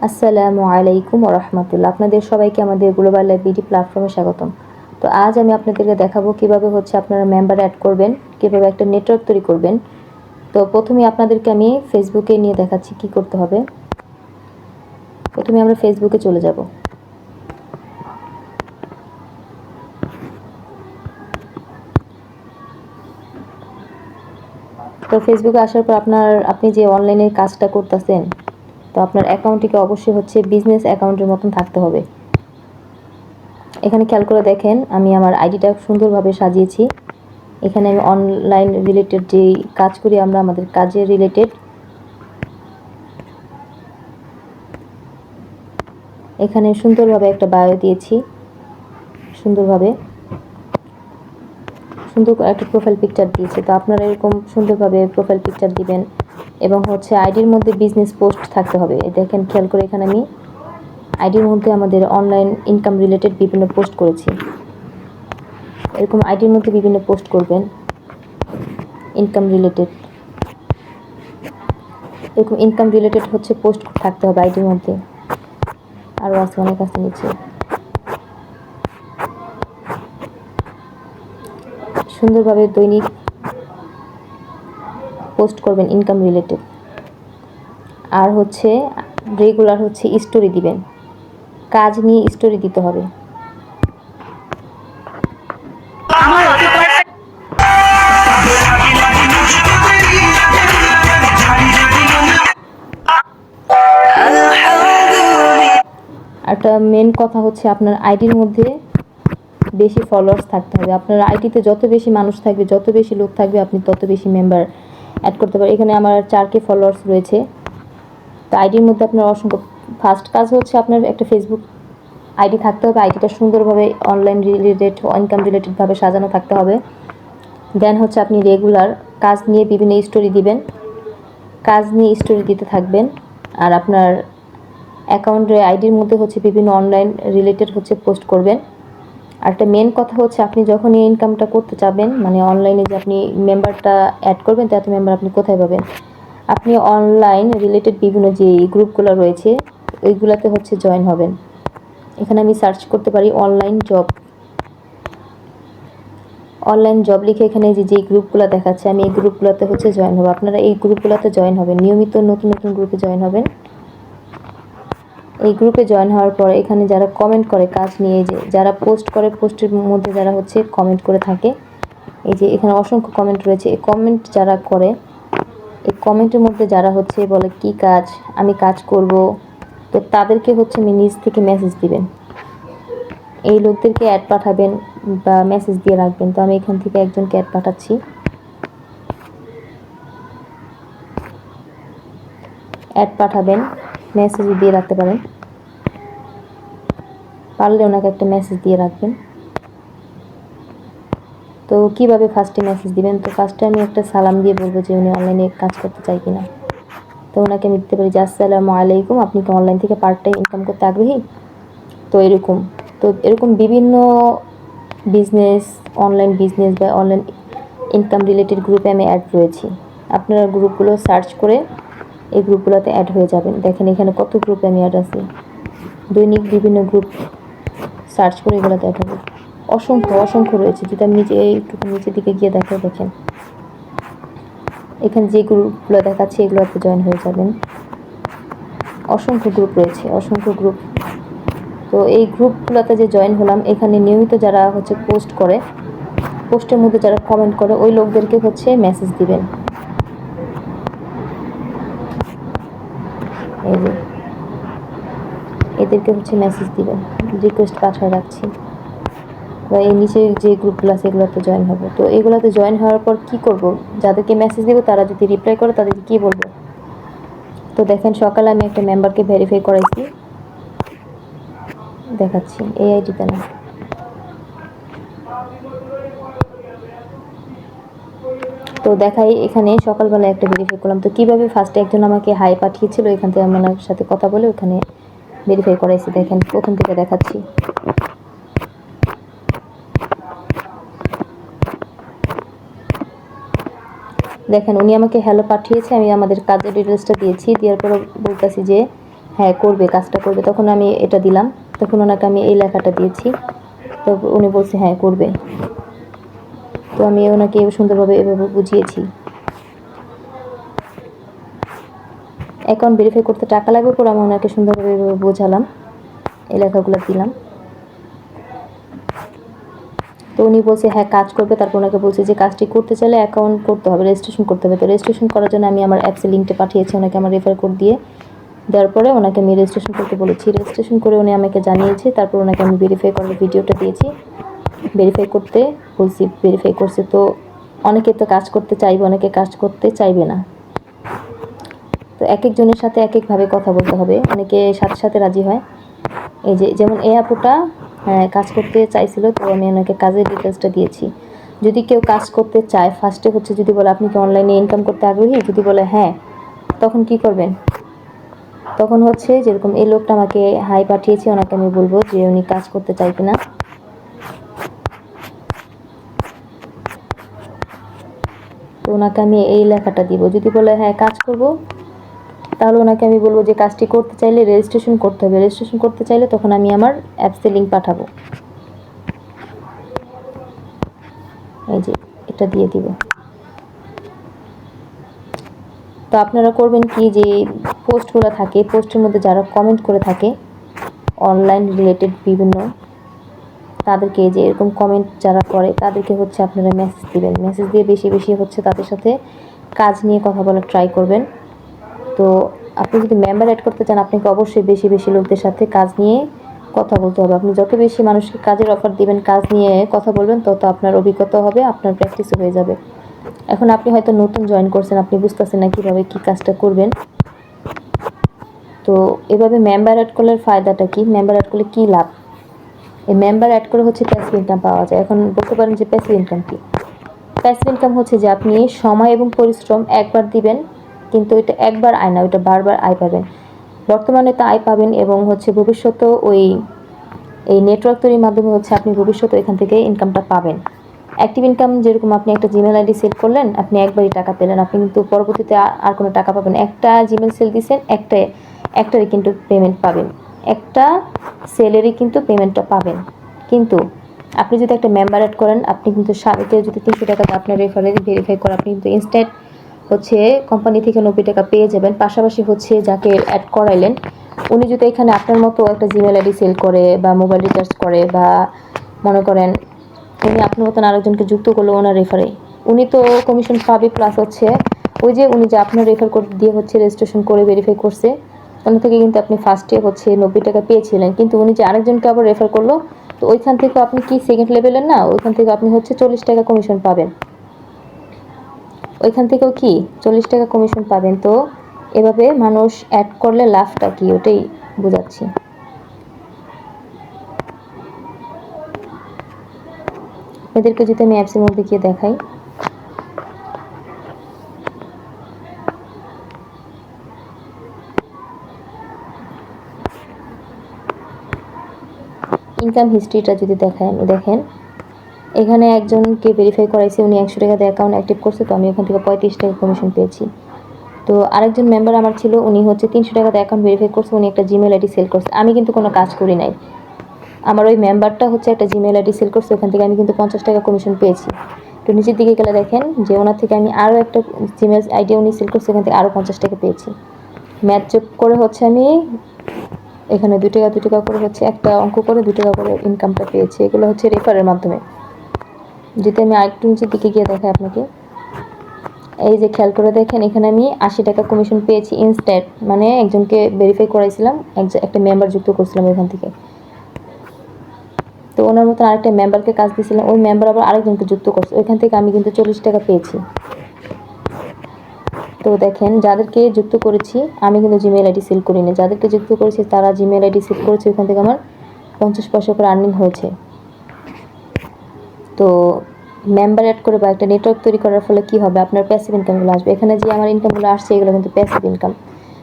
আসসালামু আলাইকুম ওয়া রাহমাতুল্লাহ। আপনাদের সবাইকে আমাদের গ্লোবাল লাইভ বিডি প্ল্যাটফর্মে স্বাগতম। তো আজ আমি আপনাদেরকে দেখাবো কিভাবে আপনারা মেম্বার অ্যাড করবেন, কিভাবে একটা নেটওয়ার্ক তৈরি করবেন। তো প্রথমে আপনাদেরকে আমি ফেসবুকে নিয়ে দেখাচ্ছি কি করতে হবে। প্রথমে আমরা ফেসবুকে চলে যাব। তো ফেসবুকে আসার পর আপনি যে অনলাইনে কাজটা করতেছেন, তো আপনার অ্যাকাউন্টটিকে অবশ্যই বিজনেস অ্যাকাউন্টের মতন থাকতে হবে। এখানে খেয়াল করে দেখেন, আমি আমার আইডিটা সুন্দরভাবে সাজিয়েছি। এখানে আমি অনলাইন রিলেটেড যে কাজ করি আমরা, আমাদের কাজের রিলেটেড এখানে সুন্দরভাবে একটা বায়ো দিয়েছি। সুন্দর একটা প্রোফাইল পিকচার দিয়েছি। তো আপনারা এরকম সুন্দরভাবে প্রোফাইল পিকচার দিবেন এবং আইডির মধ্যে বিজনেস পোস্ট থাকতে হবে। দেখেন খেয়াল করে, এখানে আমি আইডির মধ্যে আমাদের অনলাইন ইনকাম রিলেটেড বিভিন্ন পোস্ট করেছি। এরকম আইডির মধ্যে বিভিন্ন পোস্ট করবেন ইনকাম রিলেটেড। এরকম ইনকাম রিলেটেড পোস্ট থাকতে হবে আইডির মধ্যে। আরও আছে, অনেক আছে নিচে। সুন্দরভাবে দৈনিক পোস্ট করবেন ইনকাম রিলেটেড। আর রেগুলার স্টোরি দিবেন, কাজ নিয়ে স্টোরি দিতে হবে। একটা মেন কথা আপনার আইডির মধ্যে বেশি ফলোয়ার্স থাকতে হবে। আপনার আইডিতে যত বেশি মানুষ থাকবে, যত বেশি লোক থাকবে, আপনি তত বেশি মেম্বার অ্যাড করতে পারেন। এখানে আমার 4K ফলোয়ার্স রয়েছে। তো আইডির মধ্যে আপনার অসংখ্য ফার্স্ট কাজ আপনার একটা ফেসবুক আইডি থাকতে হবে। আইডিটা সুন্দরভাবে অনলাইন রিলেটেড, ইনকাম রিলেটেডভাবে সাজানো থাকতে হবে। দেন আপনি রেগুলার কাজ নিয়ে বিভিন্ন স্টোরি দিবেন, কাজ নিয়ে স্টোরি দিতে থাকবেন। আর আপনার অ্যাকাউন্টের আইডির মধ্যে বিভিন্ন অনলাইন রিলেটেড পোস্ট করবেন। আর একটা মেন কথা আপনি যখন এই ইনকামটা করতে চাবেন, মানে অনলাইনে যে আপনি মেম্বারটা অ্যাড করবেন, তাতে মেম্বার আপনি কোথায় পাবেন? আপনি অনলাইন রিলেটেড বিভিন্ন যে গ্রুপগুলো রয়েছে ওইগুলোতে জয়েন হবেন। এখানে আমি সার্চ করতে পারি অনলাইন জব লিখে এখানে যে গ্রুপগুলো দেখাচ্ছে, আমি এই গ্রুপগুলোতে জয়েন হব। আপনারা এই গ্রুপগুলোতে জয়েন হবেন, নিয়মিত নতুন নতুন গ্রুপে জয়েন হবেন। এই গ্রুপে জয়েন হওয়ার পর এখানে যারা কমেন্ট করে কাজ নিয়ে, যারা পোস্ট করে, পোস্টের মধ্যে যারা কমেন্ট করে থাকে, এই যে এখানে অসংখ্য কমেন্ট রয়েছে। এই কমেন্ট যারা করে, এই কমেন্টের মধ্যে যারা বলে কি কাজ, আমি কাজ করব, তো তাদেরকে আমি নিজ থেকে মেসেজ দিবেন। এই লোকদেরকে অ্যাড পাঠাবেন বা মেসেজ দিয়ে রাখবেন। তো আমি এখান থেকে একজনকে অ্যাড পাঠাচ্ছি। অ্যাড পাঠাবেন, মেসেজ দিয়ে রাখতে পারেন, পারলে ওনাকে একটা মেসেজ দিয়ে রাখবেন। তো কিভাবে ফার্স্টে মেসেজ দিবেন? তো ফার্স্টে আমি একটা সালাম দিয়ে বলবো যে উনি অনলাইনে কাজ করতে চাই কিনা। তো ওনাকে আমি দিতে পারি যে আসসালামু আলাইকুম, আপনি কি অনলাইন থেকে পার্ট টাইম ইনকাম করতে আগ্রহী? তো এরকম বিভিন্ন বিজনেস, অনলাইন বিজনেস বা অনলাইন ইনকাম রিলেটেড গ্রুপে আমি অ্যাড রয়েছি। আপনারা গ্রুপগুলো সার্চ করে এই গ্রুপগুলোতে অ্যাড হয়ে যাবেন। দেখেন এখানে কত গ্রুপে আমি অ্যাড আছি। দৈনিক বিভিন্ন গ্রুপ সার্চ করে এগুলোতে অ্যাড হবে। অসংখ্য রয়েছে। যদি আমি একটু নিচের দিকে গিয়ে দেখেন এখানে যে গ্রুপগুলো দেখাচ্ছে এগুলোতে জয়েন হয়ে যাবেন। অসংখ্য গ্রুপ রয়েছে, অসংখ্য গ্রুপ। তো এই গ্রুপগুলোতে যে জয়েন হলাম, এখানে নিয়মিত যারা পোস্ট করে, পোস্টের মধ্যে যারা কমেন্ট করে, ওই লোকদেরকে মেসেজ দিবেন। এই যে এদেরকে মেসেজ দিবেন, রিকোয়েস্ট পাঠিয়ে রাখছি। বা এই নিচে যে গ্রুপগুলো আছে এগুলোতে জয়েন হবে। তো এগুলোতে জয়েন হওয়ার পর কি করব? যাদেরকে মেসেজ দেবো তারা যদি রিপ্লাই করে তাদেরকে কি বলবো? তো দেখেন সকালে আমি একটা মেম্বারকে ভেরিফাই করাইছি, দেখাচ্ছি এই আইডিতে না। তো দেখাই এখানে সকালবেলা একটা ভেরিফাই করলাম। তো কীভাবে ফার্স্টে একজন আমাকে হাই পাঠিয়েছিল, এখান থেকে আমার সাথে কথা বলে ওখানে ভেরিফাই করাইছি। দেখেন প্রথম থেকে দেখাচ্ছি। দেখেন উনি আমাকে হ্যালো পাঠিয়েছে, আমি আমাদের কাজের ডিটেলসটা দিয়েছি। দেওয়ার পরে বলতেছি যে হ্যাঁ করবে, কাজটা করবে, তখন আমি এটা দিলাম, তখন ওনাকে আমি এই লেখাটা দিয়েছি, তো উনি বলছে হ্যাঁ করবে। তো আমি ওনাকে সুন্দরভাবে এভাবে বুঝিয়েছি। অ্যাকাউন্ট ভেরিফাই করতে টাকা লাগবে পরে আমি ওনাকে সুন্দরভাবে এভাবে বোঝালাম, এই লেখাগুলো দিলাম। তো উনি বলছে হ্যাঁ কাজ করবে। তারপর ওনাকে বলছে যে কাজটি করতে চাইলে অ্যাকাউন্ট করতে হবে, রেজিস্ট্রেশন করতে হবে। তো রেজিস্ট্রেশন করার জন্য আমি আমার অ্যাপসের লিঙ্কটা পাঠিয়েছি ওনাকে, আমার রেফার কোড দিয়ে দেওয়ার পরে ওনাকে আমি রেজিস্ট্রেশন করতে বলেছি। রেজিস্ট্রেশন করে উনি আমাকে জানিয়েছে, তারপর ওনাকে আমি ভেরিফাই করার ভিডিওটা দিয়েছি, ভেরিফাই করতে বলছি, ভেরিফাই করছে। তো অনেকে তো কাজ করতে চাইবে, অনেকে কাজ করতে চাইবে না। তো এক একজনের সাথে এক একভাবে কথা বলতে হবে, অনেকে সাথে সাথে রাজি হয়। এই যে যেমন এই আপুটা কাজ করতে চাইছিল, তো আমি ওনাকে কাজের ডিটেলসটা দিয়েছি। যদি কেউ কাজ করতে চায়, ফার্স্টে হচ্ছে যদি বলে আপনি কি অনলাইনে ইনকাম করতে আগ্রহী, যদি বলে হ্যাঁ, তখন কি করবেন? তখন হচ্ছে যেরকম এই লোকটা আমাকে হাই পাঠিয়েছে, ওনাকে আমি বলবো যে উনি কাজ করতে চাই কিনা। তো ওনাকে আমি এই লেখাটা দিব, যদি বলে হ্যাঁ কাজ করব, তাহলে ওনাকে আমি বলবো যে কাজটি করতে চাইলে রেজিস্ট্রেশন করতে হবে। রেজিস্ট্রেশন করতে চাইলে তখন আমি আমার অ্যাপসের লিঙ্ক পাঠাবো, এই যে এটা দিয়ে দিব। তো আপনারা করবেন কি, যে পোস্টগুলো থাকে, পোস্টের মধ্যে যারা কমেন্ট করে থাকে অনলাইন রিলেটেড বিভিন্ন, তাদেরকে যে এরকম কমেন্ট যারা করে তাদেরকে হচ্ছে আপনারা মেসেজ দিবেন, মেসেজ দিয়ে বেশি বেশি হচ্ছে তাদের সাথে কাজ নিয়ে কথা বলার ট্রাই করবেন। তো আপনি যদি মেম্বার অ্যাড করতে চান, আপনাকে অবশ্যই বেশি বেশি লোকদের সাথে কাজ নিয়ে কথা বলতে হবে। আপনি যত বেশি মানুষকে কাজের অফার দিবেন, কাজ নিয়ে কথা বলবেন, তত আপনার অভিজ্ঞতা হবে, আপনার প্র্যাকটিসও হয়ে যাবে। এখন আপনি হয়তো নতুন জয়েন করছেন, আপনি বুঝতেছেন না কীভাবে কী কাজটা করবেন। তো এভাবে মেম্বার অ্যাড করলে ফায়দাটা কি, মেম্বার অ্যাড করলে কী লাভ? এই মেম্বার অ্যাড করে হচ্ছে প্যাসিভ ইনকাম পাওয়া যায়। এখন বলতে পারেন যে প্যাসিভ ইনকাম কি? প্যাসিভ ইনকাম হচ্ছে যে আপনি সময় এবং পরিশ্রম একবার দিবেন, কিন্তু এটা একবার আয় না, ওইটা বারবার আয় পাবেন। বর্তমানে তো আয় পাবেন এবং হচ্ছে ভবিষ্যতেও এই নেটওয়ার্ক তৈরির মাধ্যমে হচ্ছে আপনি ভবিষ্যতে এখান থেকে ইনকামটা পাবেন। অ্যাক্টিভ ইনকাম যেরকম আপনি একটা জিমেল আইডি সেল করলেন, আপনি একবারই টাকা পেলেন, আপনি কিন্তু পরবর্তীতে আর কোনো টাকা পাবেন। একটা জিমেল সেল দিয়েছেন, একটারই কিন্তু পেমেন্ট পাবেন, একটা সেলেরই কিন্তু পেমেন্টটা পাবেন। কিন্তু আপনি যদি একটা মেম্বার অ্যাড করেন, আপনি কিন্তু কেউ যদি 300 টাকা আপনার রেফারেল ভেরিফাই করে, আপনি কিন্তু ইনস্ট্যান্ট হচ্ছে কোম্পানি থেকে 90 টাকা পেয়ে যাবেন। পাশাপাশি হচ্ছে যাকে অ্যাড করাইলেন, উনি যদি এখানে আপনার মতো একটা জিমেল আইডি সেল করে বা মোবাইল রিচার্জ করে, বা মনে করেন উনি আপনার মতন আরেকজনকে যুক্ত করলো ওনার রেফারে, উনি তো কমিশন পাবে। প্লাস হচ্ছে ওই যে উনি যে আপনার রেফার কোড দিয়ে হচ্ছে রেজিস্ট্রেশন করে ভেরিফাই করছে, ওখান থেকে কিন্তু আপনি ফার্স্টে হচ্ছে 90 টাকা পেয়েছিলেন, কিন্তু উনি যে আরেকজনকে আবার রেফার করলো, তো ওইখান থেকে আপনি কি সেকেন্ড লেভেলের না, ওইখান থেকে আপনি হচ্ছে 40 টাকা কমিশন পাবেন, ওইখান থেকেও কি 40 টাকা কমিশন পাবেন। তো এভাবে মানুষ অ্যাড করলে লাভটা কি, ওটাই বোঝাচ্ছি। এদেরকে যদি আমি অ্যাপসের মধ্যে গিয়ে দেখাই, ইনকাম হিস্ট্রিটা যদি দেখাই, আমি দেখেন এখানে একজনকে ভেরিফাই করাইছি, উনি 100 টাকা দিয়ে অ্যাকাউন্ট অ্যাক্টিভ করছে, তো আমি ওখান থেকে 35 টাকা কমিশন পেয়েছি। তো আরেকজন মেম্বার আমার ছিল, উনি হচ্ছে 300 টাকা দিয়ে অ্যাকাউন্ট ভেরিফাই করছে, উনি একটা জিমেল আইডি সেল করছে, আমি কিন্তু কোনো কাজ করি নাই, আমার ওই মেম্বারটা হচ্ছে একটা জিমেল আইডি সেল করছে, ওখান থেকে আমি কিন্তু 50 টাকা কমিশন পেয়েছি। তো নিচের দিকে গেলে দেখেন যে ওনার থেকে আমি আরও একটা জিমেল আইডি উনি সেল করছে, ওখান থেকে আরও 50 টাকা পেয়েছি। ম্যাথ যোগ করে হচ্ছে আমি এখানে 2 টাকা 2 টাকা করে হচ্ছে একটা অঙ্ক করে 2 টাকা করে ইনকামটা পেয়েছি। এগুলো হচ্ছে রেফারের মাধ্যমে। যদি আমি আরেকটু নিচের দিকে গিয়ে দেখাই আপনাকে, এই যে খেয়াল করে দেখেন এখানে আমি 80 টাকা কমিশন পেয়েছি ইনস্ট্যান্ট, মানে একজনকে ভেরিফাই করাইছিলাম, একটা মেম্বার যুক্ত করছিলাম এখান থেকে। তো ওনার মতন আরেকটা মেম্বারকে কাজ দিয়েছিলাম, ওই মেম্বার আবার আরেকজনকে যুক্ত করছে, ওইখান থেকে আমি কিন্তু 40 টাকা পেয়েছি। তো দেখেন যাদেরকে যুক্ত করেছি আমি কিন্তু জিমেল আইডি সেল করিনি, যাদেরকে যুক্ত করেছি তারা জিমেল আইডি সেল করেছে, ওইখান থেকে আমার 50 পয়সা করে আর্নিং হয়েছে। তো মেম্বার অ্যাড করে বা একটা নেটওয়ার্ক তৈরি করার ফলে কি হবে, আপনার প্যাসিভ ইনকামগুলো আসবে। এখানে যে আমার ইনকামগুলো আসছে এগুলো কিন্তু প্যাসিভ ইনকাম।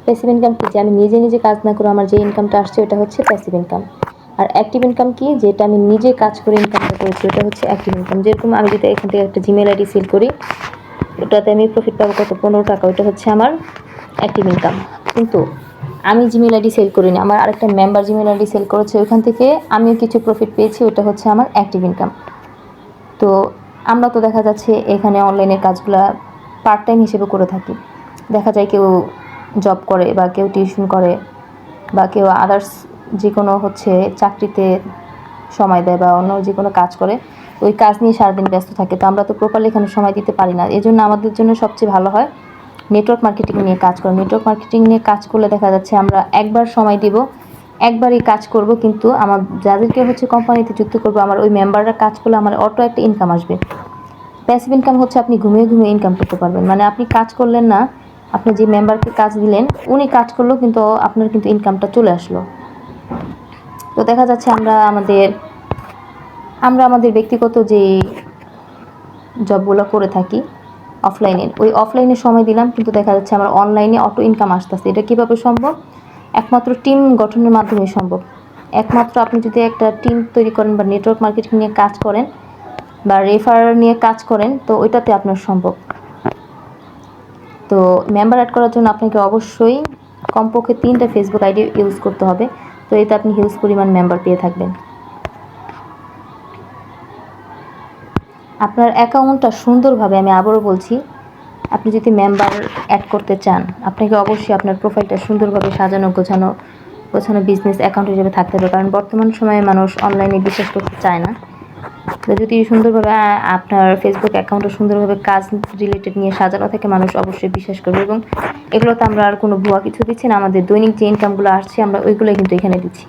প্যাসিভ ইনকাম কি, যে আমি নিজে নিজে কাজ না করে আমার যে ইনকামটা আসছে ওটা হচ্ছে প্যাসিভ ইনকাম। আর অ্যাক্টিভ ইনকাম কি, যেটা আমি নিজে কাজ করে ইনকামটা করেছি ওটা হচ্ছে অ্যাক্টিভ ইনকাম। যেরকম আমি যদি এখান থেকে একটা জিমেল আইডি সেল করি, ওটাতে আমি প্রফিট পাবো কত, 15 টাকা, ওইটা হচ্ছে আমার অ্যাক্টিভ ইনকাম। কিন্তু আমি জিমেল আইডি সেল করিনি, আমার আরেকটা মেম্বার জিমেল আইডি সেল করেছে, ওইখান থেকে আমিও কিছু প্রফিট পেয়েছি, ওটা হচ্ছে আমার অ্যাক্টিভ ইনকাম। তো আমরা তো দেখা যাচ্ছে এখানে অনলাইনের কাজগুলা পার্ট টাইম হিসেবে করে থাকি। দেখা যায় কেউ জব করে বা কেউ টিউশন করে বা কেউ আদার্স যে কোনো হচ্ছে চাকরিতে সময় দেয় বা অন্য যে কোনো কাজ করে, ওই কাজ নিয়ে সারাদিন ব্যস্ত থাকে। তো আমরা তো প্রপারলি এখানে সময় দিতে পারি না। এই জন্য আমাদের জন্য সবচেয়ে ভালো হয় নেটওয়ার্ক মার্কেটিং নিয়ে কাজ করা। নেটওয়ার্ক মার্কেটিং নিয়ে কাজ করলে দেখা যাচ্ছে আমরা একবার সময় দিব, একবারই কাজ করব, কিন্তু আমার যাদেরকে হচ্ছে কোম্পানিতে যুক্ত করবো, আমার ওই মেম্বাররা কাজ করলে আমার অটো একটা ইনকাম আসবে। প্যাসিভ ইনকাম হচ্ছে আপনি ঘুমিয়ে ঘুমিয়ে ইনকাম করতে পারবেন, মানে আপনি কাজ করলেন না, আপনি যে মেম্বারকে কাজ দিলেন উনি কাজ করলো, কিন্তু আপনার কিন্তু ইনকামটা চলে আসলো। তো দেখা যাচ্ছে আমরা আমাদের ব্যক্তিগত যে জবগুলো করে থাকি অফলাইনে, ওই অফলাইনে সময় দিলাম, কিন্তু দেখা যাচ্ছে আমার অনলাইনে অটো ইনকাম আসতেছে। এটা কীভাবে সম্ভব? একমাত্র টিম গঠনের মাধ্যমে সম্ভব। একমাত্র আপনি যদি একটা টিম তৈরি করেন বা নেটওয়ার্ক মার্কেটিং নিয়ে কাজ করেন বা রেফার নিয়ে কাজ করেন, তো ওইটাতে আপনার সম্ভব। তো মেম্বার অ্যাড করার জন্য আপনাকে অবশ্যই কমপক্ষে 3টা ফেসবুক আইডি ইউজ করতে হবে। তো এতে আপনি হিউজ পরিমাণ মেম্বার পেয়ে থাকবেন। আপনার অ্যাকাউন্টটা সুন্দরভাবে, আমি আবারও বলছি, আপনি যদি মেম্বার অ্যাড করতে চান, আপনাকে অবশ্যই আপনার প্রোফাইলটা সুন্দরভাবে সাজানো গোছানো বিজনেস অ্যাকাউন্ট হিসেবে থাকতে হবে। কারণ বর্তমান সময়ে মানুষ অনলাইনে বিশ্বাস করতে চায় না। তো যদি সুন্দরভাবে আপনার ফেসবুক অ্যাকাউন্টটা সুন্দরভাবে কাজ রিলেটেড নিয়ে সাজানো থাকে, মানুষ অবশ্যই বিশ্বাস করবে। এবং এগুলোতে আমরা আর কোনো ভুয়া কিছু দিচ্ছি না, আমাদের দৈনিক যে ইনকামগুলো আসছে আমরা ওইগুলোই কিন্তু এখানে দিচ্ছি।